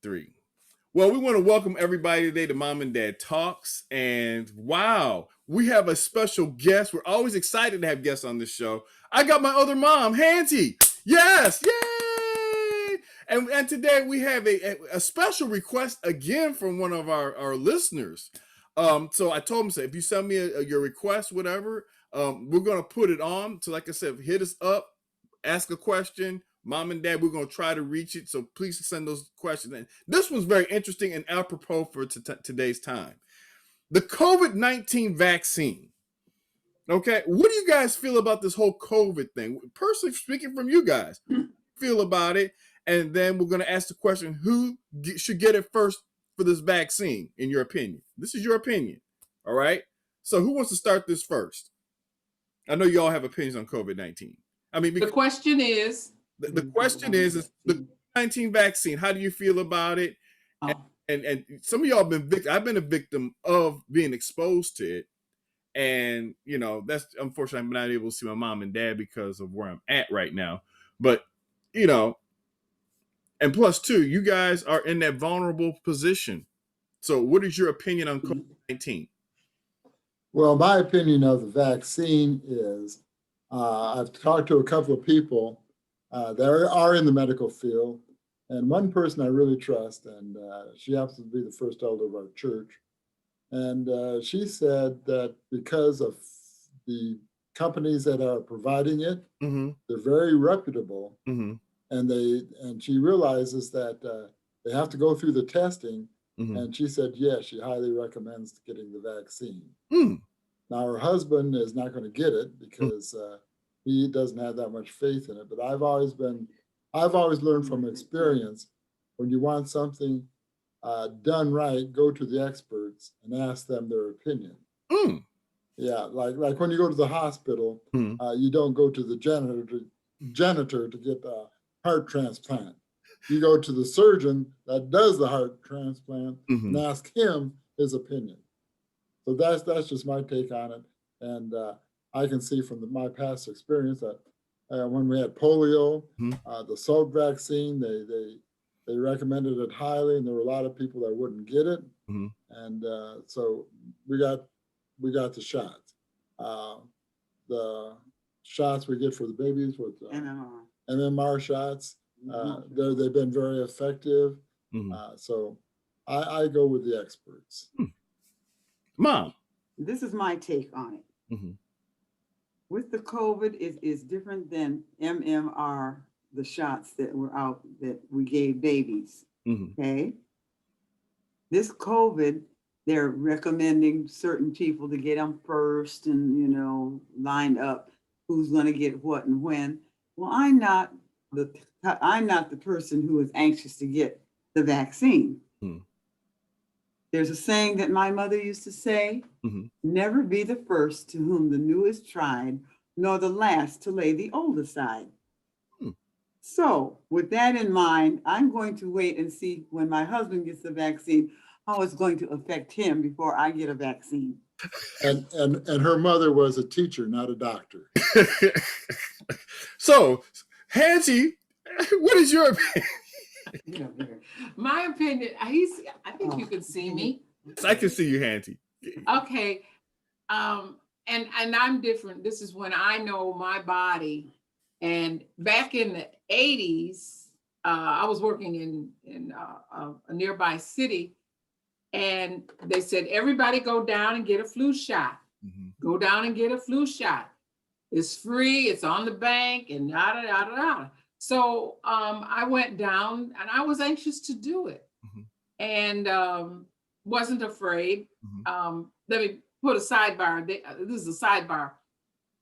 Three. Well, we want to welcome everybody today to Mom and Dad Talks. And wow, we have a special guest. We're always excited to have guests on this show. I got my other mom, Hante. Yes, yay! And today we have a special request again from one of our listeners. So I told him, say, if you send me your request, whatever, we're going to put it on. So like I said, hit us up, ask a question. Mom and Dad, we're going to try to reach it. So please send those questions in. This was very interesting and apropos for today's time. The COVID-19 vaccine. Okay. What do you guys feel about this whole COVID thing? Personally speaking from you guys, feel about it. And then we're going to ask the question, who should get it first for this vaccine, in your opinion? This is your opinion. All right. So who wants to start this first? I know you all have opinions on COVID-19. I mean, the question is, the question is the COVID-19 vaccine. How do you feel about it? Oh. And some of y'all have been I've been a victim of being exposed to it. And, you know, that's unfortunately I'm not able to see my mom and dad because of where I'm at right now. But, you know, and plus two, you guys are in that vulnerable position. So what is your opinion on COVID-19? Well, my opinion of the vaccine is I've talked to a couple of people that are in the medical field, and one person I really trust, and she happens to be the first elder of our church. And she said that because of the companies that are providing it, they're very reputable, and she realizes that they have to go through the testing. And she said, yes, she highly recommends getting the vaccine. Now, her husband is not going to get it because he doesn't have that much faith in it. But I've always learned from experience, when you want something done right, go to the experts and ask them their opinion. Yeah, like when you go to the hospital, you don't go to the janitor to get a heart transplant. You go to the surgeon that does the heart transplant and ask him his opinion. So that's just my take on it. And I can see from my past experience that when we had polio, the Salk vaccine, they recommended it highly, and there were a lot of people that wouldn't get it. And so we got the shots. The shots we get for the babies with MMR shots, they've been very effective. So I go with the experts. Mom. This is my take on it. With the COVID, it is different than MMR, the shots that were out that we gave babies. Okay. This COVID, they're recommending certain people to get them first and, you know, lined up who's going to get what and when. Well, I'm not the person who is anxious to get the vaccine. There's a saying that my mother used to say, never be the first to whom the new is tried, nor the last to lay the old aside. So with that in mind, I'm going to wait and see when my husband gets the vaccine, how it's going to affect him before I get a vaccine. And her mother was a teacher, not a doctor. So, Hante, what is your opinion? My opinion, I think you can see me. I can see you, Hante. Okay. And I'm different. This is when I know my body. And back in the 80s, I was working in a nearby city, and they said, everybody go down and get a flu shot. Go down and get a flu shot. It's free, it's on the bank, and da da da da da. So I went down, and I was anxious to do it, and wasn't afraid. Let me put a sidebar. This is a sidebar.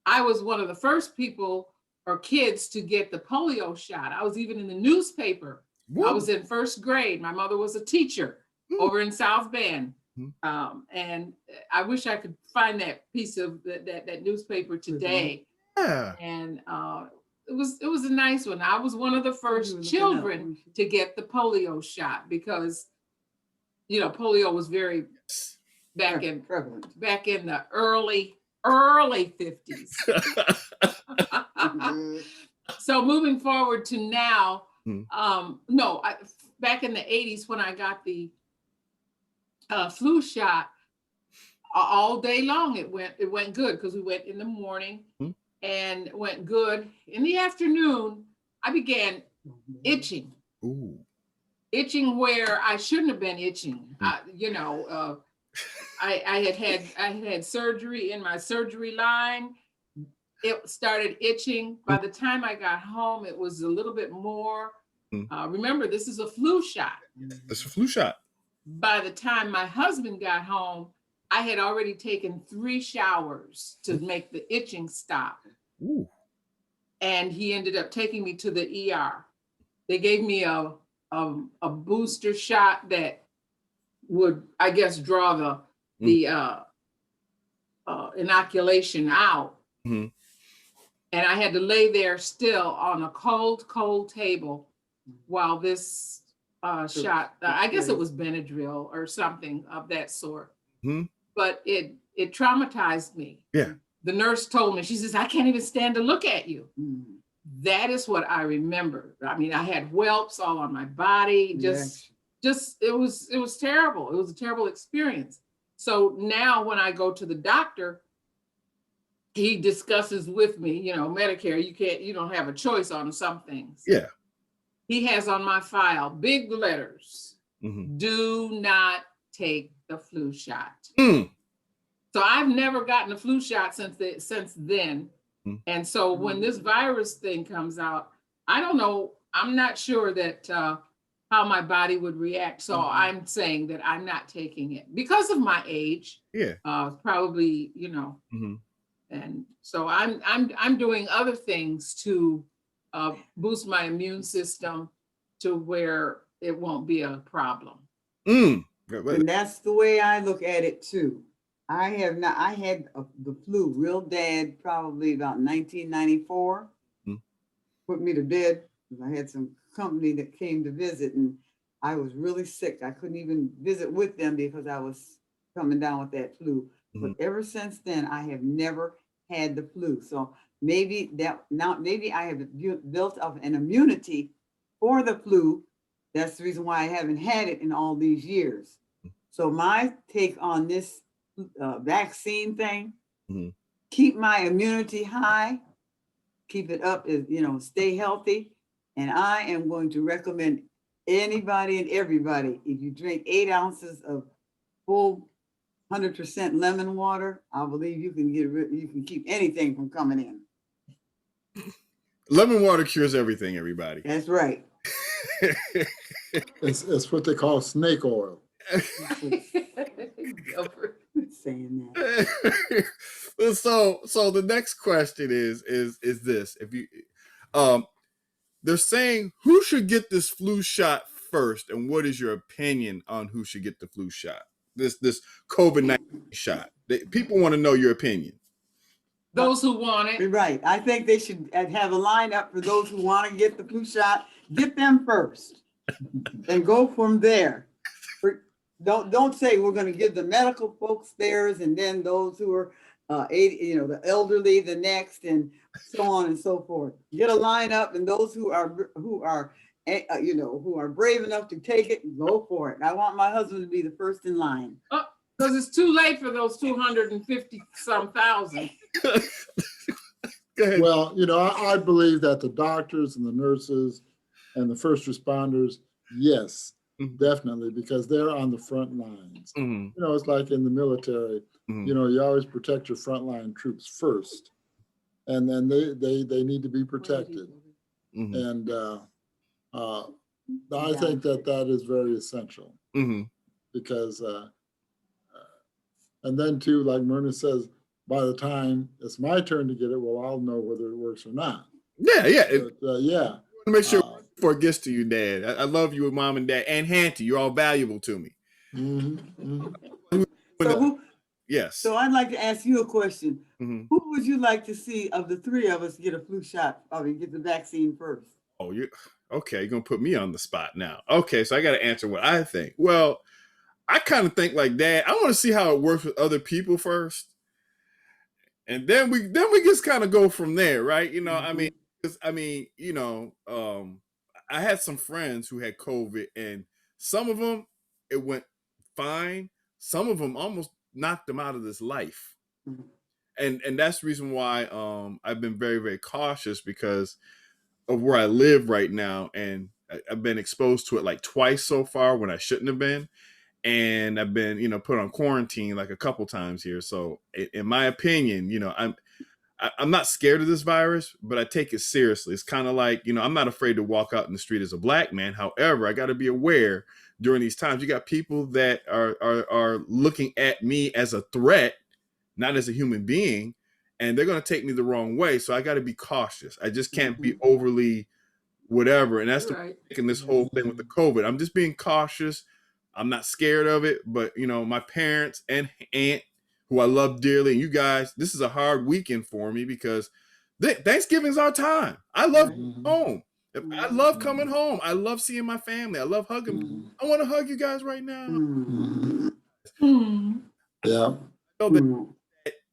I was one of the first people or kids to get the polio shot. I was even in the newspaper. I was in first grade. My mother was a teacher over in South Bend. And I wish I could find that piece of that newspaper today. Yeah. And it was a nice one. I was one of the first children to get the polio shot because, you know, polio was very back in the early 50s. So moving forward to now, back in the 80s when I got the flu shot, all day long it went good because we went in the morning and went good. In the afternoon, I began itching. Ooh. Itching where I shouldn't have been itching. I had surgery in my surgery line. It started itching. By the time I got home, it was a little bit more. Remember, this is a flu shot. It's a flu shot. By the time my husband got home, I had already taken 3 showers to make the itching stop. Ooh. And he ended up taking me to the ER. They gave me a booster shot that would, I guess, draw the inoculation out. Mm-hmm. And I had to lay there still on a cold table while this shot, I guess it was Benadryl or something of that sort. Mm-hmm. But it traumatized me. Yeah. The nurse told me, she says, I can't even stand to look at you. That is what I remember. I mean, I had whelps all on my body. Just it was terrible. It was a terrible experience. So now when I go to the doctor, he discusses with me, Medicare, you don't have a choice on some things. Yeah. He has on my file, big letters, do not take the flu shot. So I've never gotten a flu shot since then. And so when this virus thing comes out, I don't know, I'm not sure that how my body would react. So I'm saying that I'm not taking it because of my age. Yeah. Probably, and so I'm doing other things to boost my immune system to where it won't be a problem. And that's the way I look at it too. I had the flu real bad probably about 1994. Put me to bed because I had some company that came to visit and I was really sick. I couldn't even visit with them because I was coming down with that flu. But ever since then, I have never had the flu. So maybe I have built up an immunity for the flu. That's the reason why I haven't had it in all these years. So my take on this vaccine thing, keep my immunity high, keep it up, stay healthy. And I am going to recommend anybody and everybody, if you drink 8 ounces of full 100% lemon water, I believe you can keep anything from coming in. Lemon water cures everything, everybody. That's right. It's what they call snake oil. Saying that. So the next question is this: if you they're saying who should get this flu shot first, and what is your opinion on who should get the flu shot? This COVID-19 shot. People want to know your opinion. Those who want it. Right. I think they should have a lineup for those who want to get the flu shot. Get them first and go from there. Don't say we're going to give the medical folks theirs and then those who are 80, the elderly the next, and so on and so forth. Get a lineup, and those who are brave enough to take it, go for it. I want my husband to be the first in line. Because it's too late for those 250 some thousand. Well, I believe that the doctors and the nurses and the first responders, yes, definitely, because they're on the front lines. It's like in the military, you always protect your frontline troops first, and then they need to be protected. And I think that is very essential because, and then too, like Myrna says, by the time it's my turn to get it, we'll all know whether it works or not. Yeah. But, yeah. Make sure before it gets to you, Dad. I love you with Mom and Dad and Hante. You're all valuable to me. Yes. So I'd like to ask you a question. Who would you like to see of the 3 of us get a flu shot? Get the vaccine first. Oh, okay. You're gonna put me on the spot now. Okay, so I got to answer what I think. Well, I kind of think like Dad. I want to see how it works with other people first, and then we just kind of go from there, right? I had some friends who had COVID, and some of them it went fine. Some of them almost knocked them out of this life. Mhm. And that's the reason why I've been very, very cautious because of where I live right now, and I've been exposed to it like twice so far when I shouldn't have been, and I've been put on quarantine like a couple times here. So in my opinion, I'm not scared of this virus, but I take it seriously. It's kind of like, I'm not afraid to walk out in the street as a black man. However, I got to be aware during these times. You got people that are looking at me as a threat, not as a human being, and they're going to take me the wrong way. So I got to be cautious. I just can't be overly whatever. And that's the Right. in this whole thing with the COVID. I'm just being cautious. I'm not scared of it, but my parents and aunt, who I love dearly, and you guys, this is a hard weekend for me because Thanksgiving's our time. I love home. I love coming home. I love seeing my family. I love hugging. I want to hug you guys right now. Yeah. So that-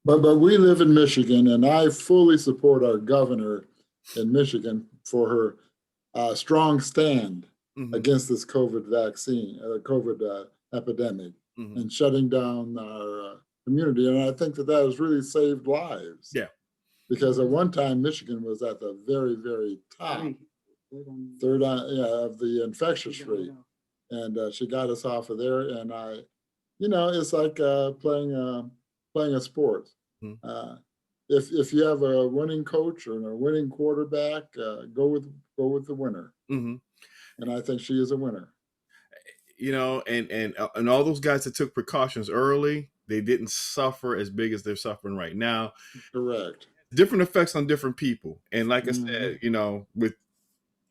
But we live in Michigan, and I fully support our governor in Michigan for her strong stand against this COVID vaccine, COVID epidemic, and shutting down our community. And I think that has really saved lives. Yeah. Because at one time, Michigan was at the very, very top, third of the infectious rate. And she got us off of there. And it's like playing a sport. If you have a winning coach or a winning quarterback, go with the winner. And I think she is a winner. And all those guys that took precautions early, they didn't suffer as big as they're suffering right now. Correct. Different effects on different people. And like I said, with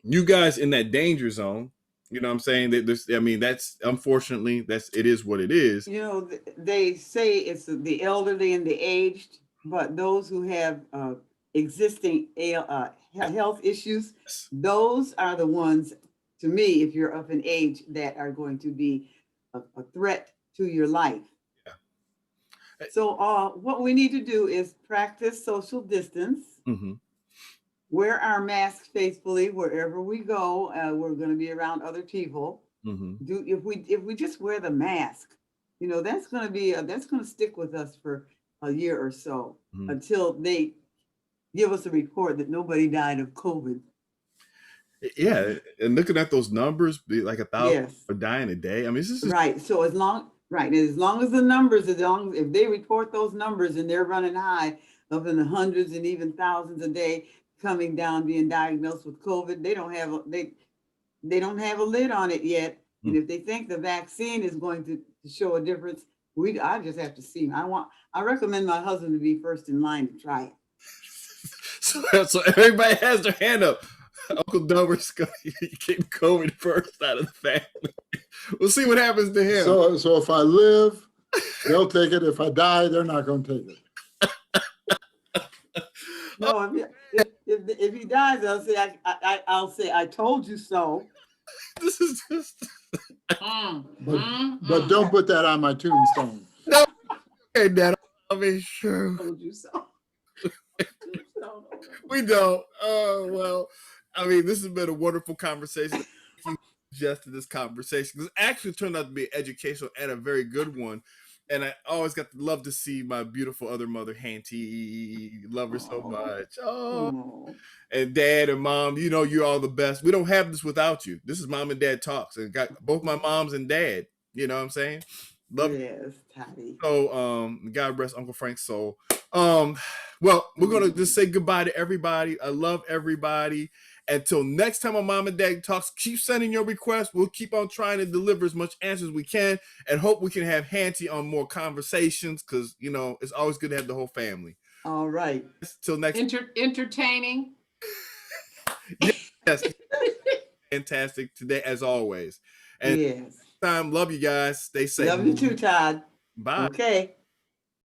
you guys in that danger zone, what I'm saying? That's unfortunately, it is what it is. They say it's the elderly and the aged, but those who have existing health issues, those are the ones, to me, if you're of an age, that are going to be a threat to your life. Yeah. So what we need to do is practice social distance. Wear our masks faithfully wherever we go. We're going to be around other people. If we just wear the mask, that's going to stick with us for a year or so until they give us a report that nobody died of COVID. Yeah, and looking at those numbers, be like 1,000 are dying a day. I mean, this is right. So as long as the numbers, if they report those numbers and they're running high up in the hundreds and even thousands a day coming down being diagnosed with COVID, they don't have a lid on it yet. And if they think the vaccine is going to show a difference, I just have to see. I recommend my husband to be first in line to try it. So everybody has their hand up. Uncle Dumber's getting COVID first out of the family. We'll see what happens to him. So if I live, they'll take it. If I die, they're not going to take it. No, if he dies, I'll say I told you so. This is just. But don't put that on my tombstone. No, okay, Dad. I mean, sure. I told you so. We don't. Oh well. I mean, this has been a wonderful conversation. Thank you suggested this conversation. This actually turned out to be educational and a very good one. And I always love to see my beautiful other mother, Hante. Love her so much. Oh. And Dad and Mom, you're all the best. We don't have this without you. This is Mom and Dad Talks. And got both my moms and dad. You know what I'm saying? Love yes, Toddy. So God rest Uncle Frank's soul. Well, we're gonna just say goodbye to everybody. I love everybody. Until next time on Mom and Dad Talks, keep sending your requests. We'll keep on trying to deliver as much answers as we can, and hope we can have Hante on more conversations because it's always good to have the whole family. All right. Till next. Entertaining. Yes. Fantastic today as always. And yes. Time. Love you guys. Stay safe. Love you too, Todd. Bye. Okay.